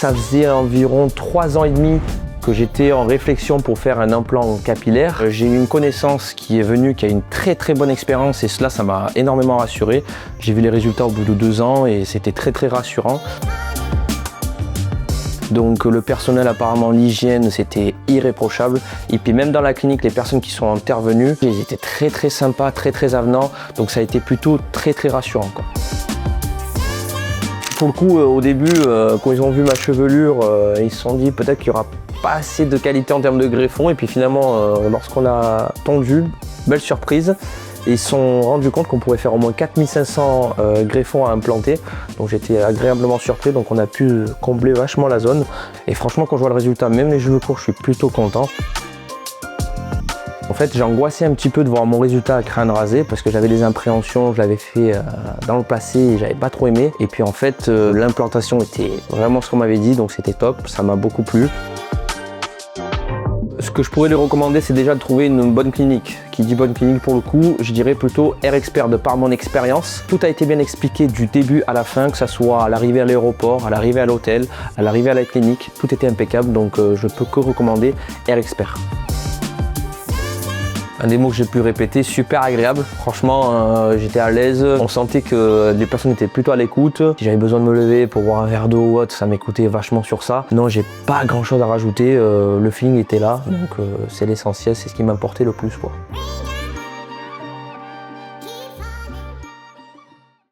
ça faisait environ 3 ans et demi que j'étais en réflexion pour faire un implant capillaire. J'ai eu une connaissance qui est venue, qui a une très bonne expérience et cela, ça m'a énormément rassuré. J'ai vu les résultats au bout de 2 ans et c'était très rassurant. Donc le personnel, apparemment l'hygiène, c'était irréprochable. Et puis même dans la clinique, les personnes qui sont intervenues, ils étaient très sympas, très avenants. Donc ça a été plutôt très rassurant, quoi. Pour le coup, au début, quand ils ont vu ma chevelure, ils se sont dit peut-être qu'il n'y aura pas assez de qualité en termes de greffons. Et puis finalement, lorsqu'on a tondu, belle surprise. Et ils se sont rendus compte qu'on pourrait faire au moins 4500 greffons à implanter. Donc j'étais agréablement surpris, donc on a pu combler vachement la zone. Et franchement, quand je vois le résultat, même les cheveux courts, je suis plutôt content. En fait, j'ai angoissé un petit peu de voir mon résultat à crâne rasé parce que j'avais des impréhensions, je l'avais fait dans le passé et j'avais pas trop aimé. Et puis en fait, l'implantation était vraiment ce qu'on m'avait dit, donc c'était top, ça m'a beaucoup plu. Ce que je pourrais lui recommander, c'est déjà de trouver une bonne clinique. Qui dit bonne clinique pour le coup, je dirais plutôt AirExpert de par mon expérience. Tout a été bien expliqué du début à la fin, que ce soit à l'arrivée à l'aéroport, à l'arrivée à l'hôtel, à l'arrivée à la clinique. Tout était impeccable, donc je peux que recommander AirExpert. Un des mots que j'ai pu répéter, super agréable. Franchement, j'étais à l'aise. On sentait que les personnes étaient plutôt à l'écoute. Si j'avais besoin de me lever pour boire un verre d'eau ou autre, ça m'écoutait vachement sur ça. Non, j'ai pas grand chose à rajouter. Le feeling était là, donc c'est l'essentiel, c'est ce qui m'importait le plus, quoi.